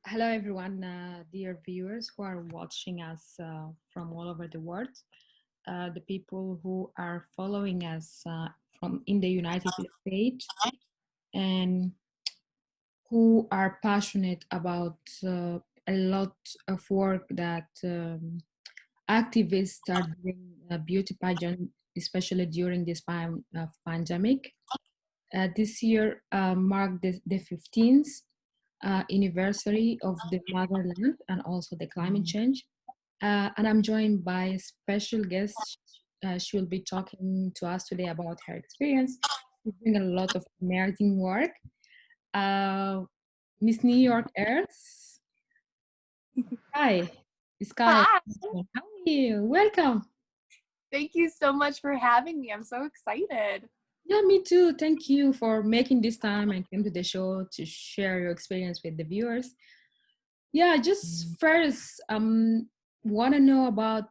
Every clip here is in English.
Hello, everyone, dear viewers who are watching us from all over the world, the people who are following us from in the United States, and who are passionate about a lot of work that activists are doing beauty pageant, especially during this time of pandemic. This year marked the 15th anniversary of the motherland and also the climate change. And I'm joined by a special guest. She will be talking to us today about her experience. She's doing a lot of amazing work. Uh, Miss New York Earth. Hi, Sky. Hi, How are you? Welcome. thank you so much for having me. I'm so excited. Yeah, me too. Thank you for making this time and came to the show to share your experience with the viewers. Yeah, just first, want to know about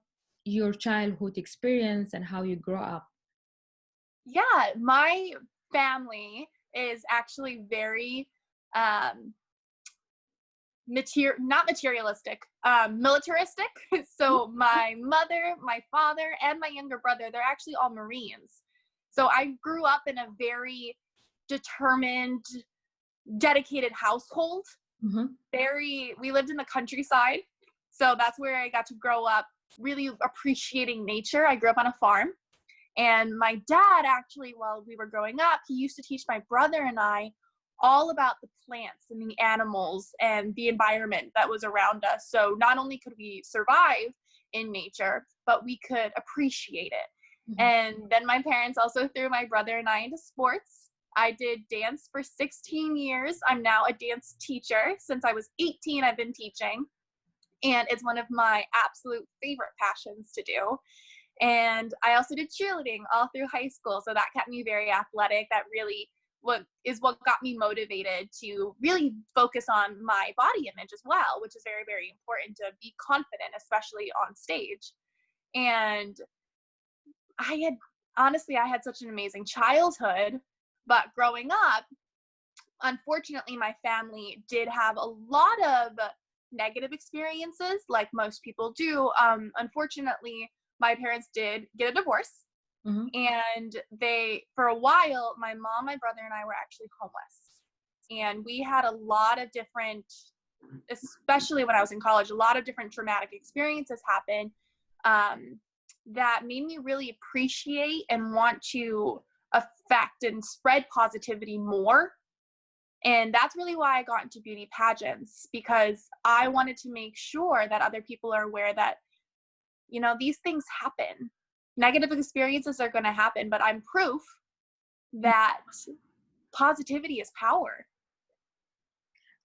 your childhood experience and how you grow up. Yeah, my family is actually very um not materialistic, militaristic. So my mother, my father, and my younger brother, they're actually all Marines. So I grew up in a very determined, dedicated household. Mhm. We lived in the countryside. So that's where I got to grow up really appreciating nature. I grew up on a farm. And my dad, actually, while we were growing up, he used to teach my brother and I all about the plants and the animals and the environment that was around us. So not only could we survive in nature, but we could appreciate it. Mhm. And then my parents also threw my brother and I into sports. I did dance for 16 years. I'm now a dance teacher. Since I was 18, I've been teaching. And it's one of my absolute favorite passions to do. And I also did cheerleading all through high school. So that kept me very athletic. That really what got me motivated to really focus on my body image as well, which is very, very important to be confident, especially on stage. And I had I had such an amazing childhood, but growing up, unfortunately, my family did have a lot of negative experiences, like most people do. Unfortunately, my parents did get a divorce, Mhm. and for a while, my mom, my brother, and I were actually homeless. And we had a lot of different, especially when I was in college, a lot of different traumatic experiences happen um, that made me really appreciate and want to affect and spread positivity more. And that's really why I got into beauty pageants, because I wanted to make sure that other people are aware that, these things happen. Negative experiences are going to happen, but I'm proof that positivity is power.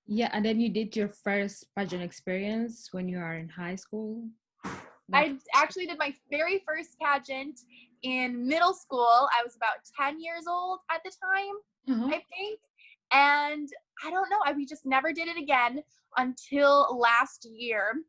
Yeah, and then you did your first pageant experience when you are in high school. That. I actually did my very first pageant in middle school. I was about 10 years old at the time, Uh-huh. I think. And I don't know, we just never did it again until last year.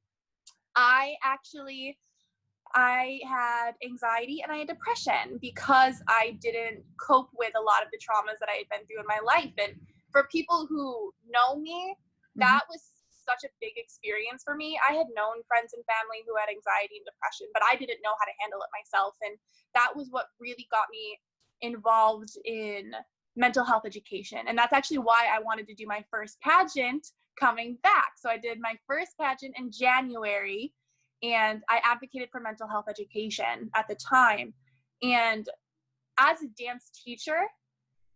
I had anxiety and I had depression because I didn't cope with a lot of the traumas that I had been through in my life. And for people who know me, Mhm. that was such a big experience for me. I had known friends and family who had anxiety and depression, but I didn't know how to handle it myself. And that was what really got me involved in mental health education. And that's actually why I wanted to do my first pageant coming back. So I did my first pageant in January, and I advocated for mental health education at the time. And as a dance teacher,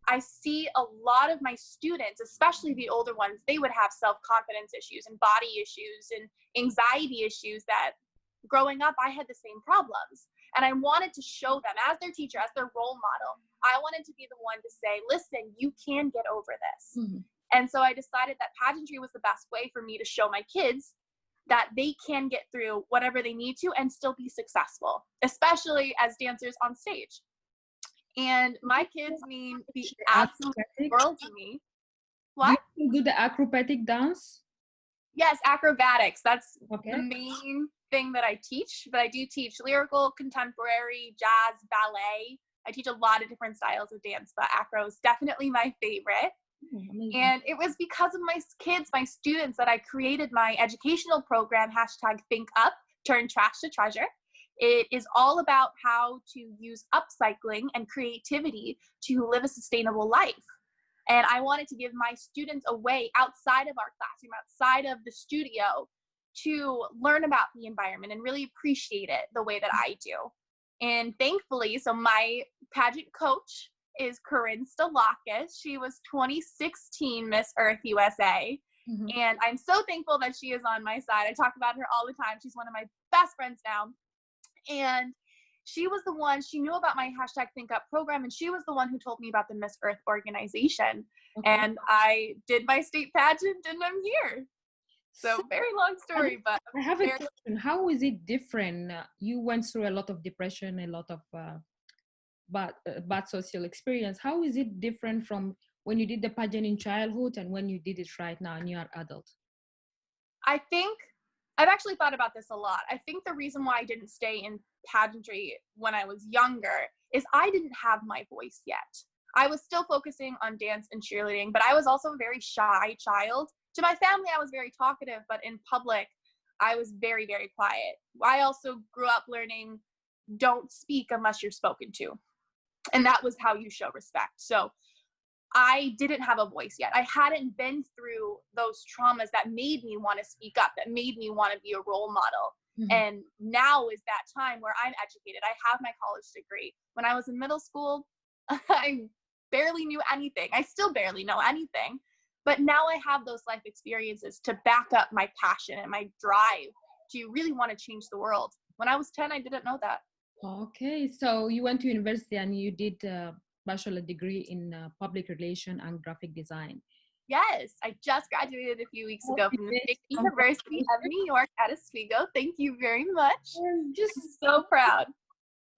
I see a lot of my students, especially the older ones, they would have self-confidence issues and body issues and anxiety issues that growing up, I had the same problems. And I wanted to show them as their teacher, as their role model. I wanted to be the one to say, listen, you can get over this. Mhm. And so I decided that pageantry was the best way for me to show my kids that they can get through whatever they need to and still be successful, especially as dancers on stage. And my kids mean the absolute Acrobatic. world to me. Do you What? still do the acrobatic dance? Yes, acrobatics. That's the Okay. main thing that I teach, but I do teach lyrical, contemporary, jazz, ballet. I teach a lot of different styles of dance, but acro is definitely my favorite. Oh, amazing. And it was because of my kids, my students, that I created my educational program, #ThinkUp, Turn Trash to Treasure. It is all about how to use upcycling and creativity to live a sustainable life. And I wanted to give my students a way outside of our classroom, outside of the studio, to learn about the environment and really appreciate it the way that I do. And thankfully, so my pageant coach is Corinne Stalakis. She was 2016 Miss Earth USA. Mm-hmm. And I'm so thankful that she is on my side. I talk about her all the time. She's one of my best friends now. And she was the one, she knew about my #ThinkUp program, and she was the one who told me about the Miss Earth organization. Okay. And I did my state pageant, and I'm here. So very long story, but I have a question. How is it different? You went through a lot of depression, a lot of bad social experience. How is it different from when you did the pageant in childhood and when you did it right now and you are adult? I think I've actually thought about this a lot. I think the reason why I didn't stay in pageantry when I was younger is I didn't have my voice yet. I was still focusing on dance and cheerleading, but I was also a very shy child. To my family, I was very talkative, but in public, I was very, very quiet. I also grew up learning, don't speak unless you're spoken to. And that was how you show respect. So I didn't have a voice yet. I hadn't been through those traumas that made me want to speak up, that made me want to be a role model. Mm-hmm. And now is that time where I'm educated. I have my college degree. When I was in middle school, I barely knew anything. I still barely know anything. But now I have those life experiences to back up my passion and my drive to really want to change the world. When I was 10, I didn't know that. Okay, so you went to university and you did a bachelor degree in public relation and graphic design. Yes, I just graduated a few weeks ago from the State University of New York at Oswego. Thank you very much. I'm just so proud.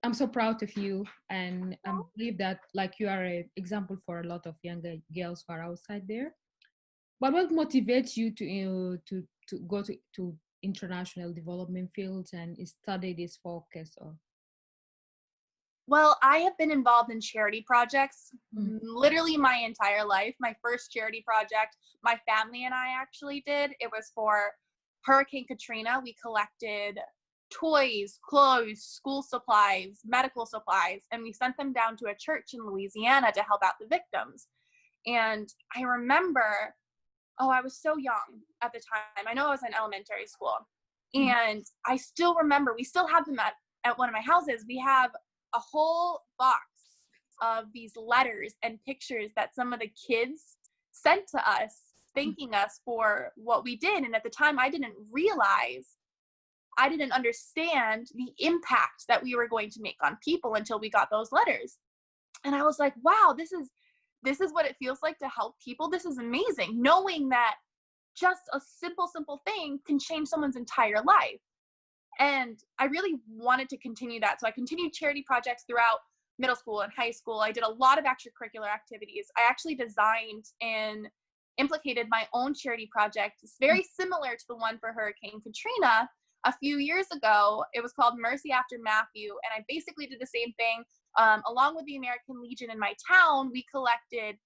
I'm so proud of you, and I believe that like you are an example for a lot of younger girls who are outside there. But what motivates you to go to international development fields and study this focus? Or well, I have been involved in charity projects literally my entire life. My first charity project, my family and I actually did, it was for Hurricane Katrina. We collected toys, clothes, school supplies, medical supplies, and we sent them down to a church in Louisiana to help out the victims. And I remember, I was so young at the time. I know I was in elementary school. And I still remember, we still have them at one of my houses. We have a whole box of these letters and pictures that some of the kids sent to us, thanking us for what we did. And at the time, I didn't understand the impact that we were going to make on people until we got those letters. And I was like, wow, this is what it feels like to help people. This is amazing. Knowing that just a simple thing can change someone's entire life. And I really wanted to continue that. So I continued charity projects throughout middle school and high school. I did a lot of extracurricular activities. I actually designed and implicated my own charity project. It's very similar to the one for Hurricane Katrina a few years ago. It was called Mercy After Matthew. And I basically did the same thing. Along with the American Legion in my town, we collected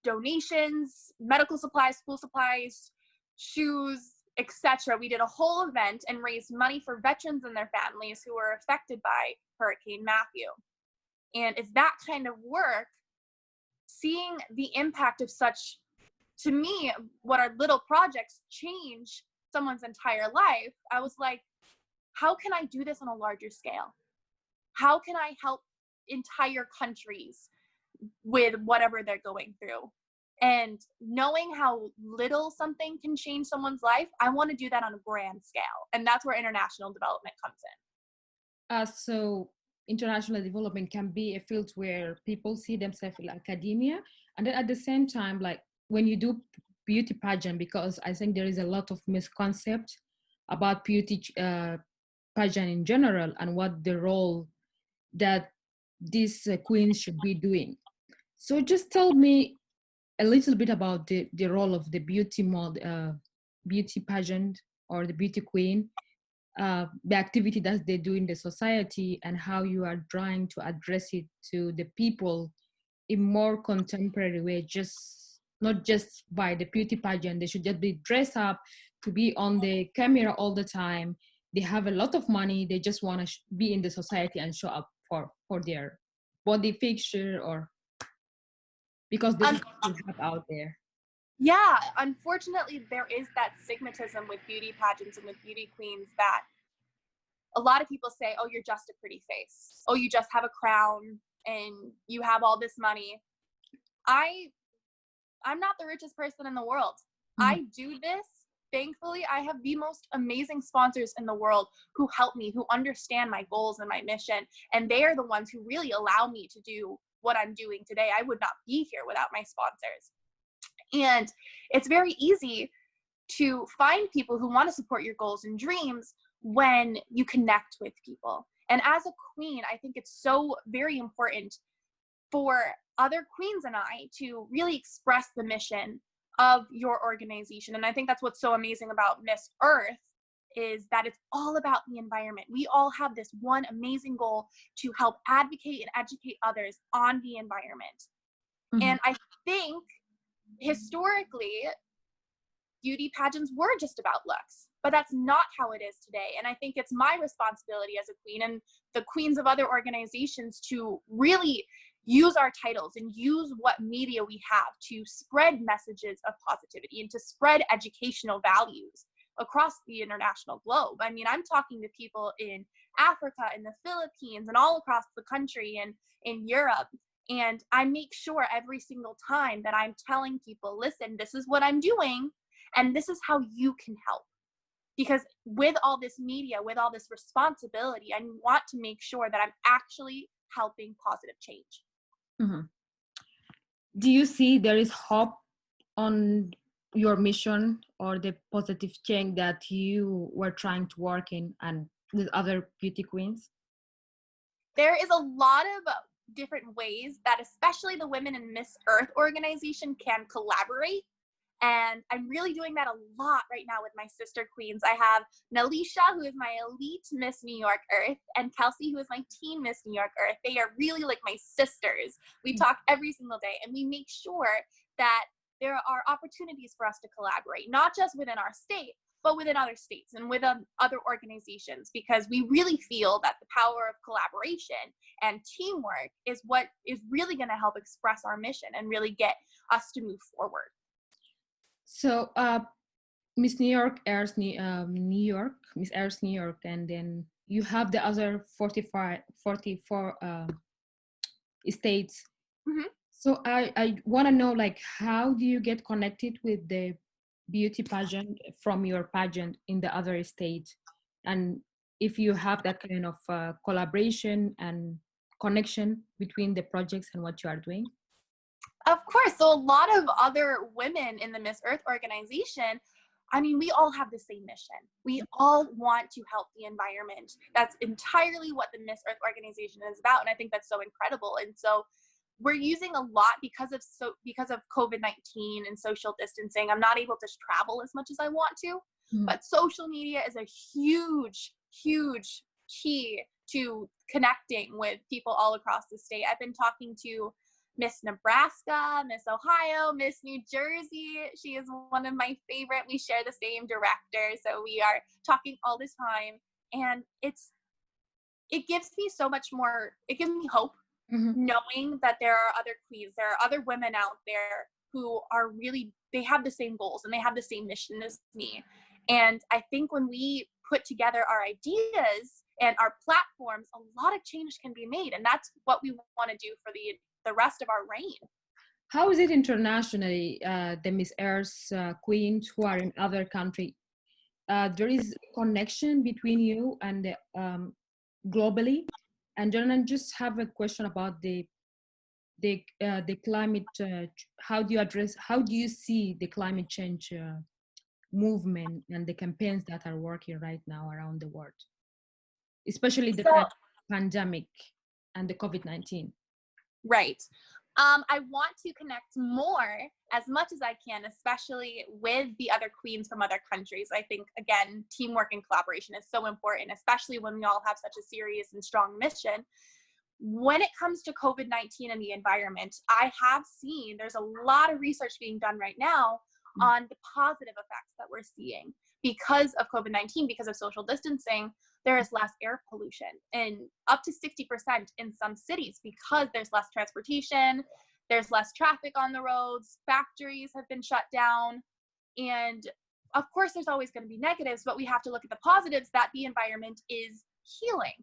donations, medical supplies, school supplies, shoes, etc. We did a whole event and raised money for veterans and their families who were affected by Hurricane Matthew. And it's that kind of work, seeing the impact of such, to me, what are little projects change someone's entire life. I was like, how can I do this on a larger scale? How can I help entire countries with whatever they're going through? And knowing how little something can change someone's life, I want to do that on a grand scale. And that's where international development comes in. So international development can be a field where people see themselves in academia. And then at the same time, like when you do beauty pageant, because I think there is a lot of misconcept about beauty pageant in general and what the role that these queens should be doing. So just tell me a little bit about the role of the beauty pageant or the beauty queen, the activity that they do in the society, and how you are trying to address it to the people in more contemporary way, just not just by the beauty pageant. They should just be dressed up to be on the camera all the time. They have a lot of money. They just want to be in the society and show up for their body picture, or because this is what we have out there. Yeah, unfortunately, there is that stigmatism with beauty pageants and with beauty queens that a lot of people say, oh, you're just a pretty face. Oh, you just have a crown and you have all this money. I'm not the richest person in the world. Mm-hmm. I do this. Thankfully, I have the most amazing sponsors in the world who help me, who understand my goals and my mission. And they are the ones who really allow me to do what I'm doing today. I would not be here without my sponsors. And it's very easy to find people who want to support your goals and dreams when you connect with people. And as a queen, I think it's so very important for other queens and I to really express the mission of your organization. And I think that's what's so amazing about Miss Earth, is that it's all about the environment. We all have this one amazing goal to help advocate and educate others on the environment. Mm-hmm. And I think historically, beauty pageants were just about looks, but that's not how it is today. And I think it's my responsibility as a queen and the queens of other organizations to really use our titles and use what media we have to spread messages of positivity and to spread educational values across the international globe. I mean, I'm talking to people in Africa, in the Philippines, and all across the country, and in Europe. And I make sure every single time that I'm telling people, listen, this is what I'm doing, and this is how you can help. Because with all this media, with all this responsibility, I want to make sure that I'm actually helping positive change. Mm-hmm. Do you see there is hope on your mission or the positive change that you were trying to work in and with other beauty queens? There is a lot of different ways that especially the Women in Miss Earth organization can collaborate. And I'm really doing that a lot right now with my sister queens. I have Nalisha, who is my elite Miss New York Earth, and Kelsey, who is my teen Miss New York Earth. They are really like my sisters. We talk every single day, and we make sure that there are opportunities for us to collaborate, not just within our state, but within other states and with other organizations, because we really feel that the power of collaboration and teamwork is what is really going to help express our mission and really get us to move forward. So Miss New York airs New York, Miss airs New York, and then you have the other 44 states. Mm-hmm. So I want to know, like, how do you get connected with the beauty pageant from your pageant in the other states? And if you have that kind of collaboration and connection between the projects and what you are doing? Of course. So a lot of other women in the Miss Earth organization, I mean, we all have the same mission. We all want to help the environment. That's entirely what the Miss Earth organization is about. And I think that's so incredible. And so we're using a lot because of COVID-19 and social distancing. I'm not able to travel as much as I want to, but social media is a huge, huge key to connecting with people all across the state. I've been talking to Miss Nebraska, Miss Ohio, Miss New Jersey. She is one of my favorite. We share the same director, so we are talking all the time. And it gives me so much more, it gives me hope, knowing that there are other queens, there are other women out there who are really, they have the same goals and they have the same mission as me. And I think when we put together our ideas and our platforms, a lot of change can be made. And that's what we want to do for the rest of our reign. How is it internationally, the Miss Earth queens who are in other countries? There is a connection between you and globally. And then I just have a question about the climate. How do you see the climate change movement and the campaigns that are working right now around the world, especially the pandemic and the COVID-19? Right. I want to connect more as much as I can, especially with the other queens from other countries. I think, again, teamwork and collaboration is so important, especially when we all have such a serious and strong mission. when it comes to COVID-19 and the environment, I have seen there's a lot of research being done right now on the positive effects that we're seeing because of COVID-19, because of social distancing. There is less air pollution, and up to 60% in some cities, because there's less transportation, there's less traffic on the roads, factories have been shut down. And of course, there's always going to be negatives, but we have to look at the positives, that the environment is healing.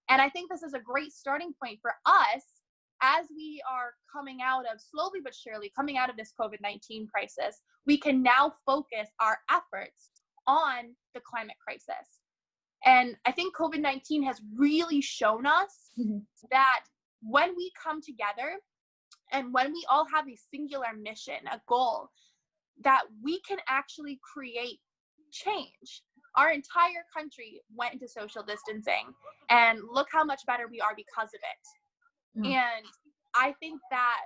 And I think this is a great starting point for us as we are coming out of, slowly but surely, coming out of this COVID-19 crisis. We can now focus our efforts on the climate crisis. And I think COVID-19 has really shown us that when we come together and when we all have a singular mission, a goal, that we can actually create change. Our entire country went into social distancing, and look how much better we are because of it. And I think that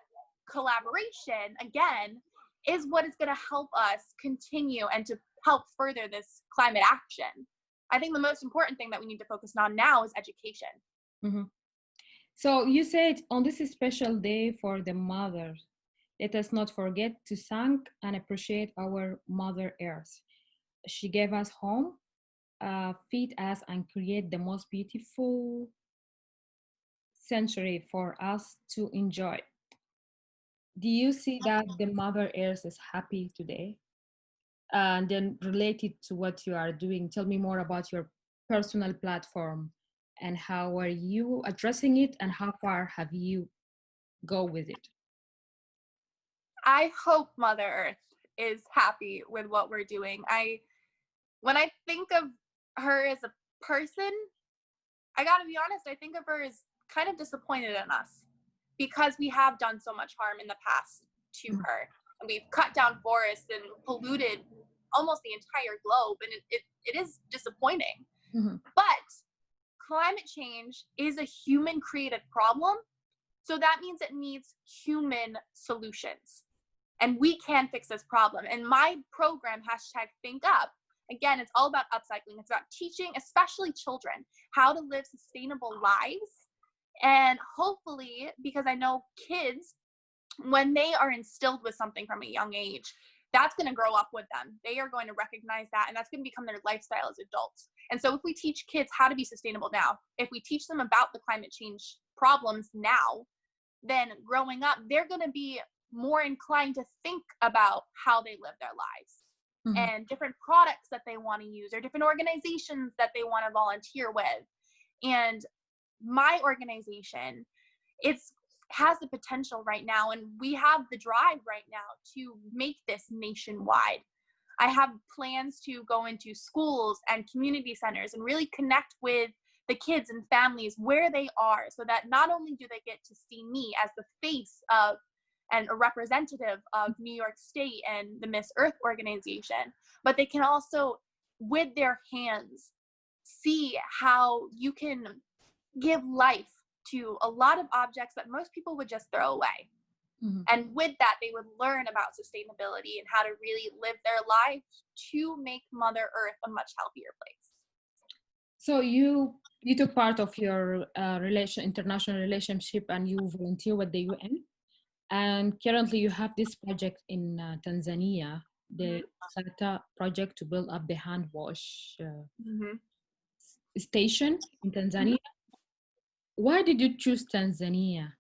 collaboration, again, is what is going to help us continue and to help further this climate action. I think the most important thing that we need to focus on now is education. So you said on this special day for the mothers, let us not forget to thank and appreciate our Mother Earth. She gave us home, feed us, and create the most beautiful century for us to enjoy. Do you see that the Mother Earth is happy today? And then related to what you are doing, tell me more about your personal platform and how are you addressing it and how far have you go with it? I hope Mother Earth is happy with what we're doing. When I think of her as a person, I gotta be honest, I think of her as kind of disappointed in us because we have done so much harm in the past to her. And we've cut down forests and polluted almost the entire globe, and it is disappointing. But climate change is a human created problem, so that means it needs human solutions, and we can fix this problem. And my program, #ThinkUp, again, it's all about upcycling. It's about teaching, especially children, how to live sustainable lives. And hopefully, because I know kids, when they are instilled with something from a young age, that's going to grow up with them. They are going to recognize that, and that's going to become their lifestyle as adults. And so if we teach kids how to be sustainable now, if we teach them about the climate change problems now, then growing up, they're going to be more inclined to think about how they live their lives and different products that they want to use or different organizations that they want to volunteer with. And my organization, has the potential right now, and we have the drive right now to make this nationwide. I have plans to go into schools and community centers and really connect with the kids and families where they are, so that not only do they get to see me as the face of and a representative of New York State and the Miss Earth organization, but they can also, with their hands, see how you can give life to a lot of objects that most people would just throw away. And with that, they would learn about sustainability and how to really live their life to make Mother Earth a much healthier place. So you took part of your international relationship and you volunteer with the UN. And currently you have this project in Tanzania, the SATA project to build up the hand wash station in Tanzania. Why did you choose Tanzania?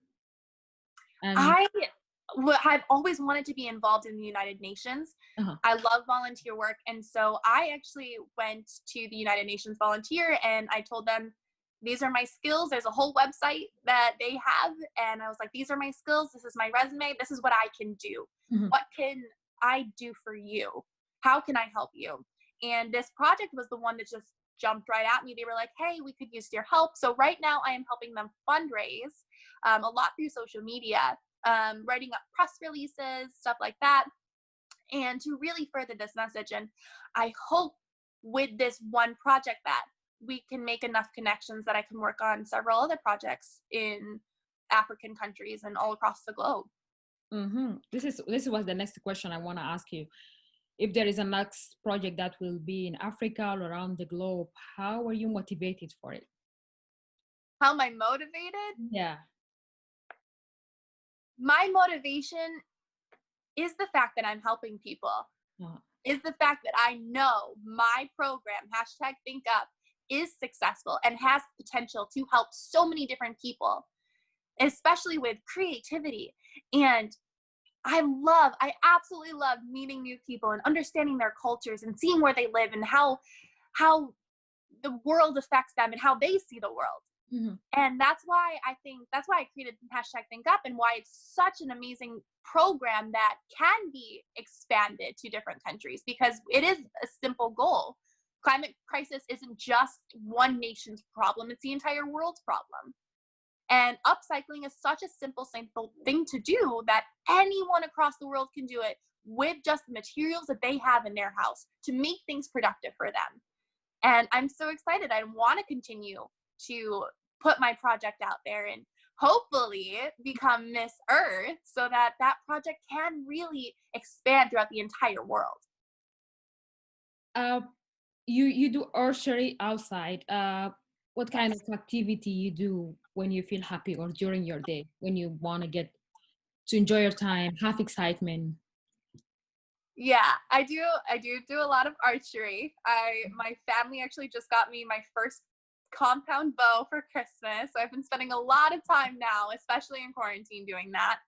I've always wanted to be involved in the United Nations. I love volunteer work. And so I actually went to the United Nations volunteer and I told them, these are my skills. There's a whole website that they have. And I was like, these are my skills. This is my resume. This is what I can do. What can I do for you? How can I help you? And this project was the one that just jumped right at me. They were like, hey, we could use your help. So right now I am helping them fundraise a lot through social media, writing up press releases, stuff like that, and to really further this message. And I hope with this one project that we can make enough connections that I can work on several other projects in African countries and all across the globe. This was the next question I want to ask you. If there is a next project that will be in Africa or around the globe, how are you motivated for it? How am I motivated? Yeah. My motivation is the fact that I'm helping people, is the fact that I know my program, #ThinkUp, is successful and has potential to help so many different people, especially with creativity. And I absolutely love meeting new people and understanding their cultures and seeing where they live and how the world affects them and how they see the world. Mm-hmm. And that's why I created #ThinkUp, and why it's such an amazing program that can be expanded to different countries, because it is a simple goal. Climate crisis isn't just one nation's problem, it's the entire world's problem. And upcycling is such a simple thing to do that anyone across the world can do it with just the materials that they have in their house to make things productive for them. And I'm so excited. I want to continue to put my project out there and hopefully become Miss Earth, so that that project can really expand throughout the entire world. You do archery outside. What kind of activity you do when you feel happy or during your day when you want to get to enjoy your time, have excitement? Yeah, I do a lot of archery. My family actually just got me my first compound bow for Christmas. So I've been spending a lot of time now, especially in quarantine, doing that.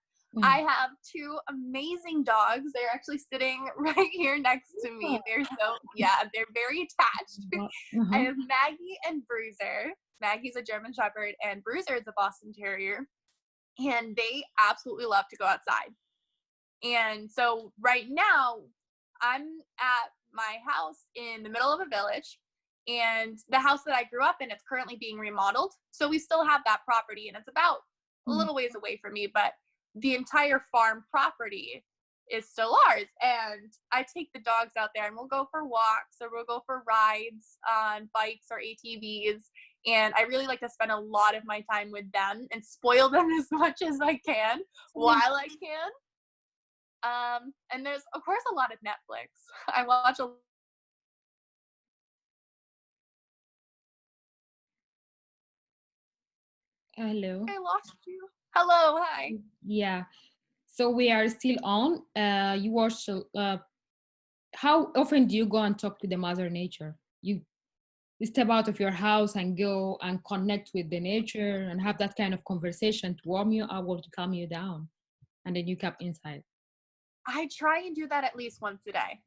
I have 2 amazing dogs. They're actually sitting right here next to me. They're very attached. I have Maggie and Bruiser. Maggie's a German Shepherd and Bruiser is a Boston Terrier. And they absolutely love to go outside. And so right now I'm at my house in the middle of a village, and the house that I grew up in, it's currently being remodeled. So we still have that property, and it's about a little ways away from me, but the entire farm property is still ours. And I take the dogs out there and we'll go for walks, or we'll go for rides on bikes or ATVs. And I really like to spend a lot of my time with them and spoil them as much as I can while I can. And there's, of course, a lot of Netflix. I watch a Hello. I lost you. Hello, hi. Yeah. So we are still on. You watch. How often do you go and talk to the Mother Nature? You step out of your house and go and connect with the nature and have that kind of conversation to warm you up or to calm you down, and then you come inside. I try and do that at least once a day.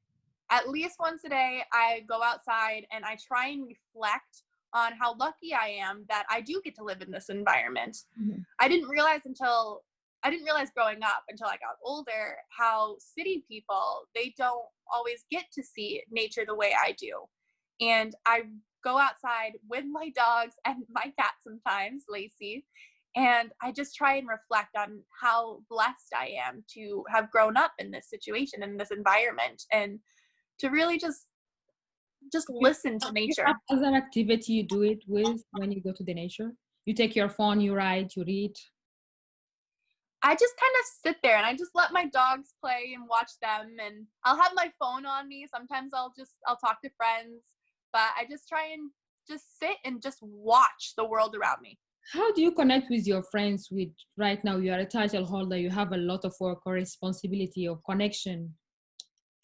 At least once a day, I go outside and I try and reflect on how lucky I am that I do get to live in this environment. Mm-hmm. I didn't realize growing up until I got older how city people, they don't always get to see nature the way I do. And I go outside with my dogs and my cat sometimes, Lacey, and I just try and reflect on how blessed I am to have grown up in this situation, in this environment, and to really just listen to nature. Other activity you do it with when you go to the nature? You take your phone, you write, you read? I just kind of sit there and I just let my dogs play and watch them, and I'll have my phone on me. Sometimes I'll talk to friends, but I just try and just sit and just watch the world around me. How do you connect with your friends? With right now you are a title holder, you have a lot of work or responsibility of connection,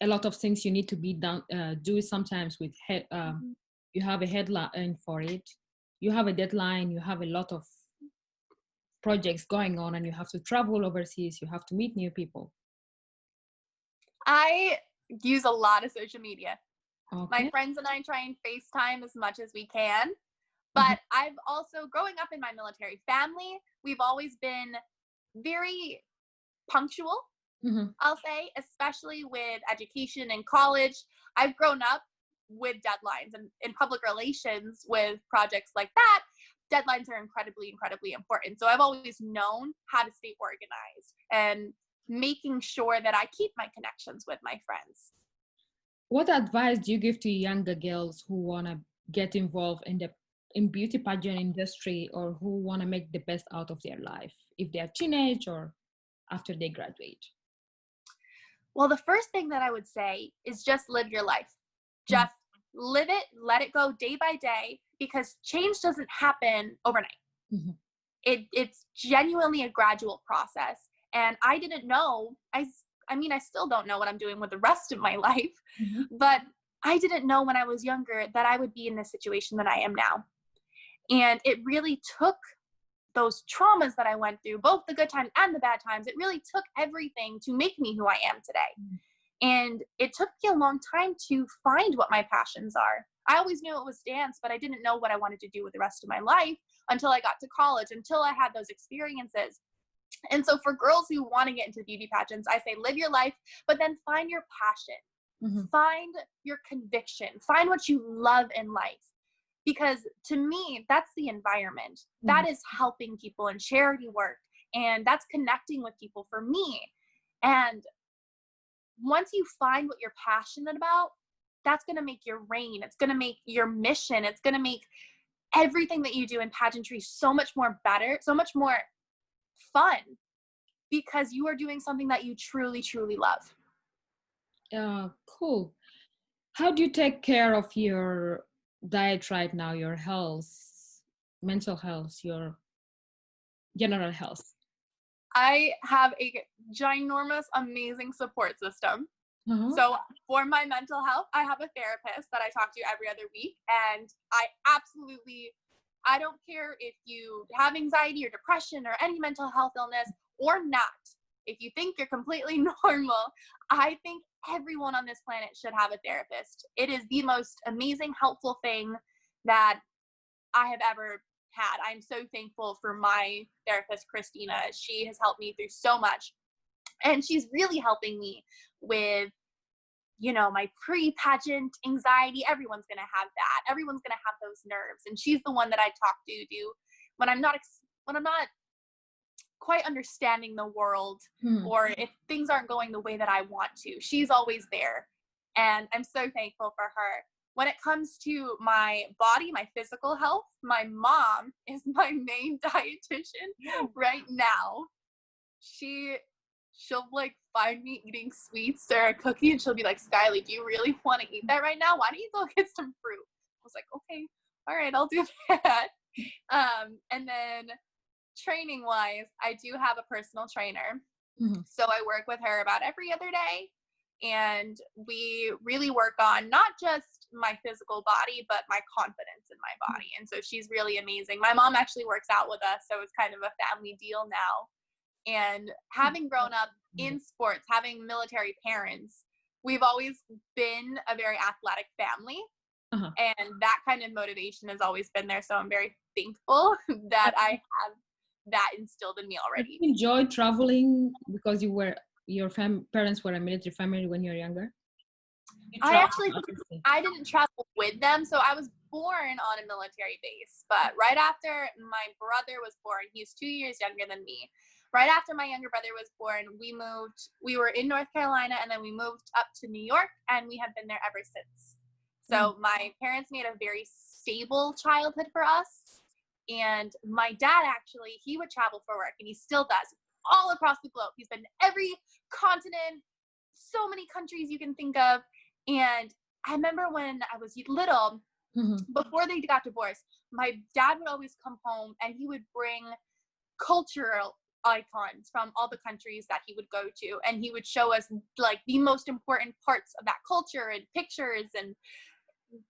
a lot of things you need to be done, do sometimes with you have a headline for it, you have a deadline, you have a lot of projects going on, and you have to travel overseas, you have to meet new people. I use a lot of social media. Okay. My friends and I try and FaceTime as much as we can. But I've also, growing up in my military family, we've always been very punctual, I'll say, especially with education and college. I've grown up with deadlines, and in public relations with projects like that, deadlines are incredibly, incredibly important. So I've always known how to stay organized and making sure that I keep my connections with my friends. What advice do you give to younger girls who want to get involved in beauty pageant industry, or who want to make the best out of their life, if they're teenage or after they graduate? Well, the first thing that I would say is just live your life. Just live it, let it go day by day, because change doesn't happen overnight. Mhm. It's genuinely a gradual process. And I didn't know, I mean, I still don't know what I'm doing with the rest of my life, Mhm. but I didn't know when I was younger that I would be in this situation that I am now. And it really took those traumas that I went through, both the good times and the bad times, it really took everything to make me who I am today. Mhm. And it took me a long time to find what my passions are. I always knew it was dance, but I didn't know what I wanted to do with the rest of my life until I got to college, until I had those experiences. And so for girls who want to get into beauty pageants, I say live your life, but then find your passion, Mhm. find your conviction, find what you love in life. Because to me, that's the environment. Mhm. That is helping people in charity work, and that's connecting with people for me. And once you find what you're passionate about, that's going to make your reign. It's going to make your mission. It's going to make everything that you do in pageantry so much more better, so much more fun, because you are doing something that you truly, truly love. Cool. How do you take care of your diet right now, your health, mental health, your general health? I have a ginormous, amazing support system. Uh-huh. So for my mental health, I have a therapist that I talk to every other week. And I don't care if you have anxiety or depression or any mental health illness or not. If you think you're completely normal, I think everyone on this planet should have a therapist. It is the most amazing, helpful thing that I have ever had. I'm so thankful for my therapist, Christina. She has helped me through so much. And she's really helping me with, my pre-pageant anxiety. Everyone's going to have that. Everyone's going to have those nerves. And she's the one that I talk to when I'm not quite understanding the world, Mhm. or if things aren't going the way that I want to. She's always there. And I'm so thankful for her. When it comes to my body, my physical health, my mom is my main dietitian right now. She'll like find me eating sweets or a cookie, and she'll be like, Skylee, do you really want to eat that right now? Why don't you go get some fruit? I was like, okay, all right, I'll do that. And then training wise, I do have a personal trainer. Mhm. So I work with her about every other day. And we really work on not just my physical body, but my confidence in my body. And so she's really amazing. My mom actually works out with us, so it's kind of a family deal now. And having grown up in sports, having military parents, we've always been a very athletic family. Uh-huh. And that kind of motivation has always been there. So I'm very thankful that I have that instilled in me Did already. you enjoy traveling because your parents were a military family when you were younger? I didn't travel with them. So I was born on a military base, but right after my brother was born, he's 2 years younger than me. Right after my younger brother was born, we were in North Carolina, and then we moved up to New York, and we have been there ever since. So my parents made a very stable childhood for us. And my dad, actually, he would travel for work, and he still does, all across the globe. He's been to every continent, so many countries you can think of. And I remember when I was little, before they got divorced, my dad would always come home, and he would bring cultural icons from all the countries that he would go to, and he would show us like the most important parts of that culture and pictures and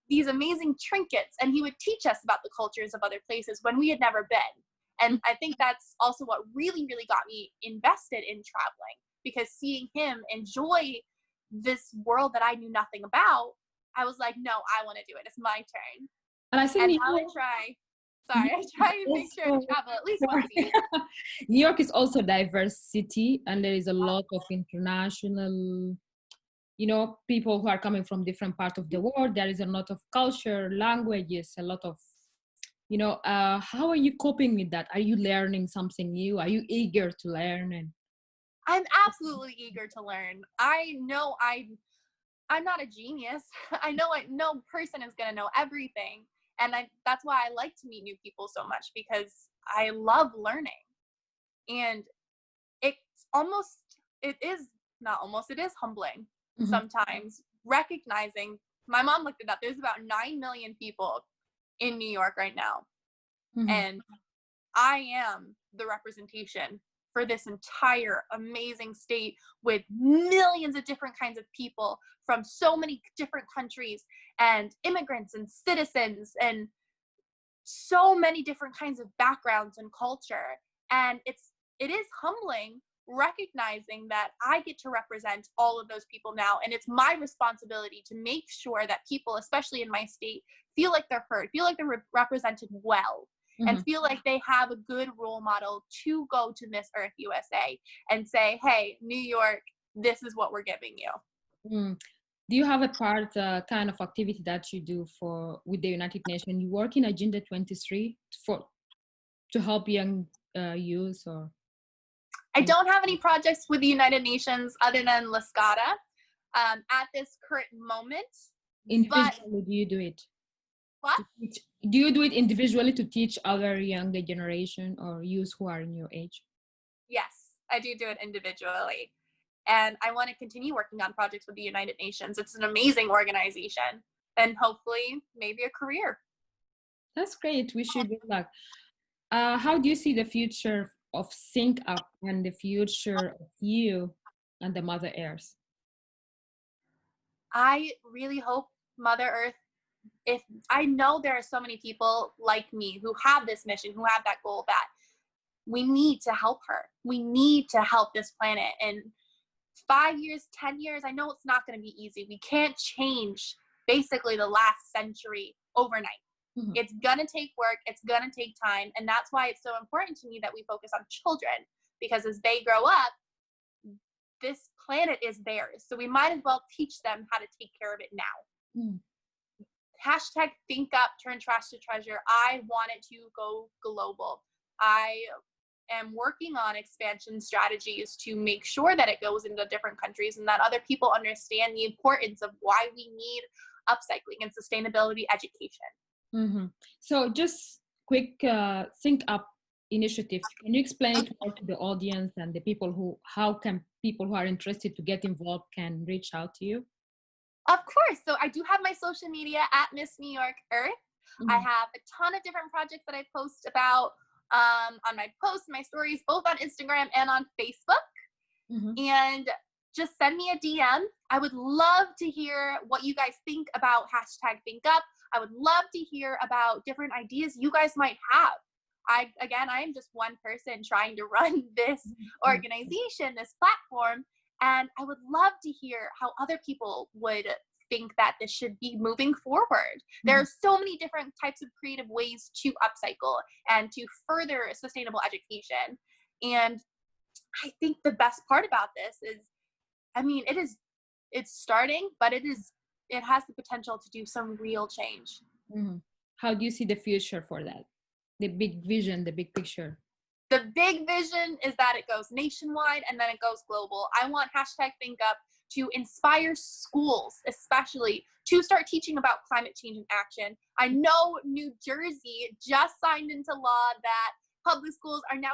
these amazing trinkets, and he would teach us about the cultures of other places when we had never been. And I think that's also what really, really got me invested in traveling, because seeing him enjoy this world that I knew nothing about, I was like, no, I want to do it. It's my turn. And I think And now I try to make sure to travel at least once a year. New York is also a diverse city, and there is a lot of international, people who are coming from different parts of the world. There is a lot of culture, languages, a lot of, how are you coping with that? Are you learning something new? Are you eager to learn? And I'm absolutely eager to learn. I know I'm not a genius. I know no person is going to know everything. And that's why I like to meet new people so much, because I love learning. And it is humbling sometimes, recognizing, my mom looked it up, there's about 9 million people in New York right now. And I am the representation for this entire amazing state with millions of different kinds of people from so many different countries and immigrants and citizens and so many different kinds of backgrounds and culture. And it is humbling recognizing that I get to represent all of those people now. And it's my responsibility to make sure that people, especially in my state, feel like they're heard, feel like they're represented well, and feel like they have a good role model to go to Miss Earth USA and say, hey, New York, this is what we're giving you. Mm. Do you have a part kind of activity that you do with the United Nations? You work in Agenda 23 to help young youth, or? I don't have any projects with the United Nations other than La Scada at this current moment. Individually, do you do it? What? Do you do it individually to teach other younger generation or youth who are in your age? Yes, I do it individually. And I want to continue working on projects with the United Nations. It's an amazing organization, and hopefully maybe a career. That's great. Wish you good luck. How do you see the future of Sync Up and the future of you and the Mother Earth? I really hope Mother Earth, if I know there are so many people like me who have this mission, who have that goal, that we need to help her. We need to help this planet. And 5 years, 10 years, I know it's not going to be easy. We can't change basically the last century overnight. Mm-hmm. It's going to take work. It's going to take time. And that's why it's so important to me that we focus on children, because as they grow up, this planet is theirs. So we might as well teach them how to take care of it now. Mm. Hashtag Think Up, turn trash to treasure. I want it to go global. I am working on expansion strategies to make sure that it goes into different countries and that other people understand the importance of why we need upcycling and sustainability education. Mm-hmm. So just quick Think Up initiative. Can you explain it more to the audience and the people how can people who are interested to get involved can reach out to you? Of course. So I do have my social media at Miss New York Earth. Mm-hmm. I have a ton of different projects that I post about on my posts, my stories, both on Instagram and on Facebook. Mm-hmm. And just send me a DM. I would love to hear what you guys think about hashtag Think Up. I would love to hear about different ideas you guys might have. I am just one person trying to run this organization, this platform, and I would love to hear how other people would think that this should be moving forward. Mm-hmm. There are so many different types of creative ways to upcycle and to further sustainable education. And I think the best part about this is, it's starting, but it has the potential to do some real change. Mm-hmm. How do you see the future for that? The big vision, the big picture. The big vision is that it goes nationwide and then it goes global. I want hashtag Think Up to inspire schools, especially, to start teaching about climate change and action. I know New Jersey just signed into law that public schools are now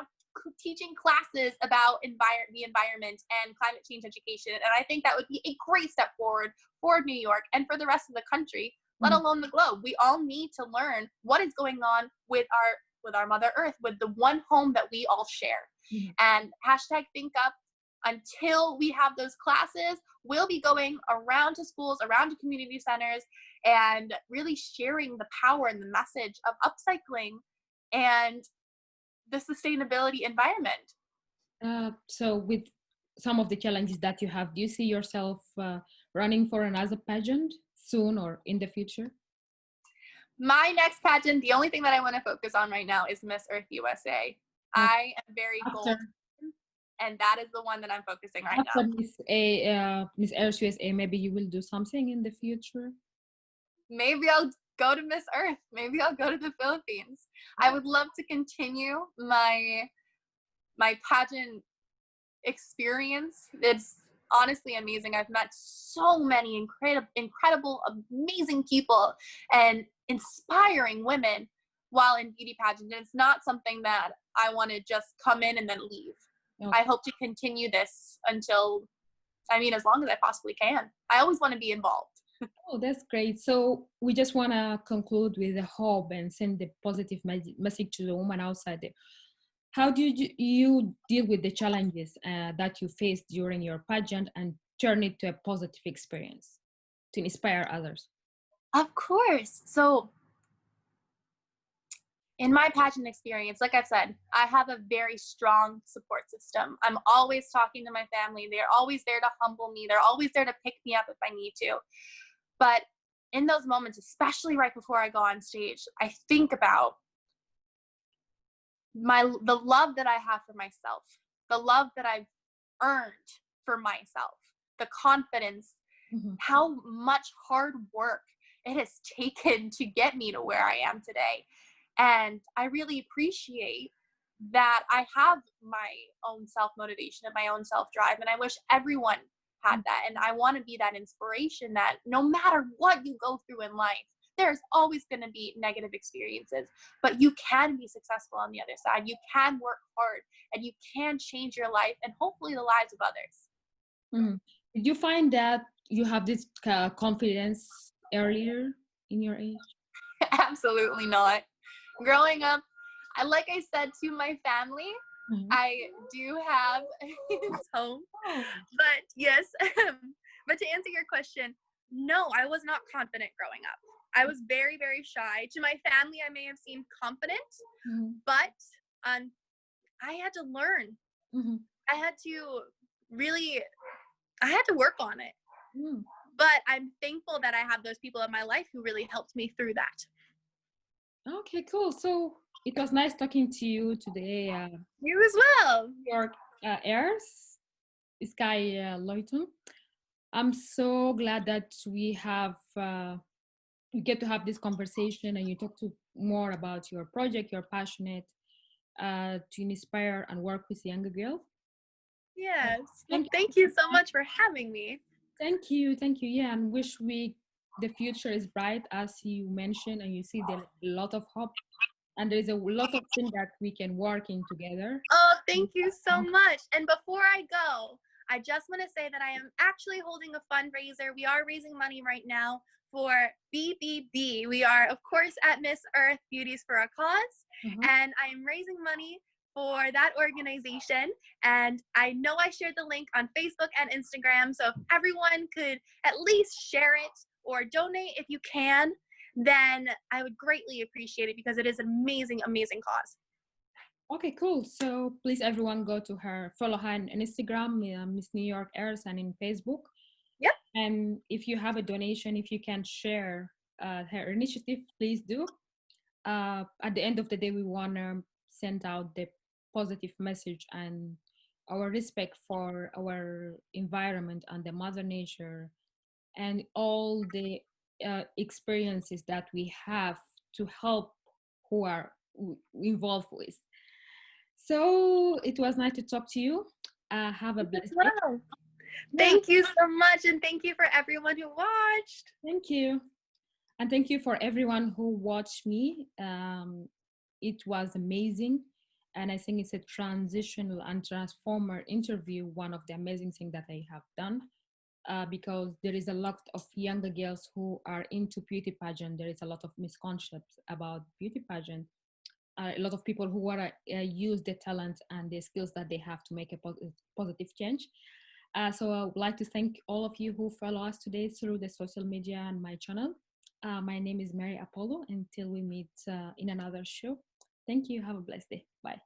teaching classes about the environment and climate change education. And I think that would be a great step forward for New York and for the rest of the country, let alone the globe. We all need to learn what is going on with our Mother Earth, with the one home that we all share. Mm-hmm. And hashtag Think Up, until we have those classes, we'll be going around to schools, around to community centers, and really sharing the power and the message of upcycling and the sustainability environment. So with some of the challenges that you have, do you see yourself running for another pageant soon or in the future? My next pageant, the only thing that I want to focus on right now is Miss Earth USA. I am very bold, and that is the one that I'm focusing right now. Miss Earth USA, maybe you will do something in the future? Maybe I'll go to Miss Earth. Maybe I'll go to the Philippines. I would love to continue my pageant experience. It's honestly amazing. I've met so many incredible, amazing people and inspiring women while in beauty pageant. And it's not something that I want to just come in and then leave. Okay. I hope to continue this until, as long as I possibly can. I always want to be involved. Oh, that's great. So we just want to conclude with a hope and send the positive message to the woman outside there. How do you deal with the challenges that you faced during your pageant and turn it to a positive experience to inspire others? Of course. So in my pageant experience, like I've said, I have a very strong support system. I'm always talking to my family. They're always there to humble me. They're always there to pick me up if I need to. But in those moments, especially right before I go on stage, I think about the love that I have for myself, the love that I've earned for myself, the confidence, how much hard work it has taken to get me to where I am today. And I really appreciate that I have my own self-motivation and my own self-drive. And I wish everyone had that. And I want to be that inspiration that no matter what you go through in life, there's always going to be negative experiences, but you can be successful on the other side. You can work hard and you can change your life and hopefully the lives of others. Did you find that you have this confidence earlier in your age? Absolutely not. Growing up, like I said to my family, I do have his home, but yes, but to answer your question, no, I was not confident growing up. I was very, very shy. To my family, I may have seemed confident, but I had to learn. I had to work on it. But I'm thankful that I have those people in my life who really helped me through that. Okay, cool. So it was nice talking to you today. You as well. Your heirs, Skylee Lanwton. I'm so glad that we get to have this conversation and you talk to more about your project. You're passionate to inspire and work with younger girls. Yes. Thank you so much for having me. Thank you. Yeah, and wish the future is bright as you mentioned, and you see there's a lot of hope, and there's a lot of things that we can work in together. Oh, thank you so much. And before I go, I just want to say that I am actually holding a fundraiser. We are raising money right now for BBB. We are, of course, at Miss Earth Beauties for a Cause, and I am raising money for that organization. And I know I shared the link on Facebook and Instagram, so if everyone could at least share it or donate if you can, then I would greatly appreciate it because it is an amazing, amazing cause. Okay, cool. So please, everyone, go to her, follow her on Instagram, Miss New York Airs, and in Facebook. Yep. And if you have a donation, if you can share her initiative, please do. At the end of the day, we want to send out the positive message and our respect for our environment and the mother nature and all the experiences that we have to help who are involved with. So it was nice to talk to you. Have a blessed day. Thank you so much, and thank you for everyone who watched. Thank you. And thank you for everyone who watched me. It was amazing. And I think it's a transitional and transformer interview, one of the amazing things that I have done. Because there is a lot of younger girls who are into beauty pageant. There is a lot of misconceptions about beauty pageant. A lot of people who want to use the talent and the skills that they have to make a positive change. So I would like to thank all of you who follow us today through the social media and my channel. My name is Mary Apollo. Until we meet in another show. Thank you. Have a blessed day. Bye.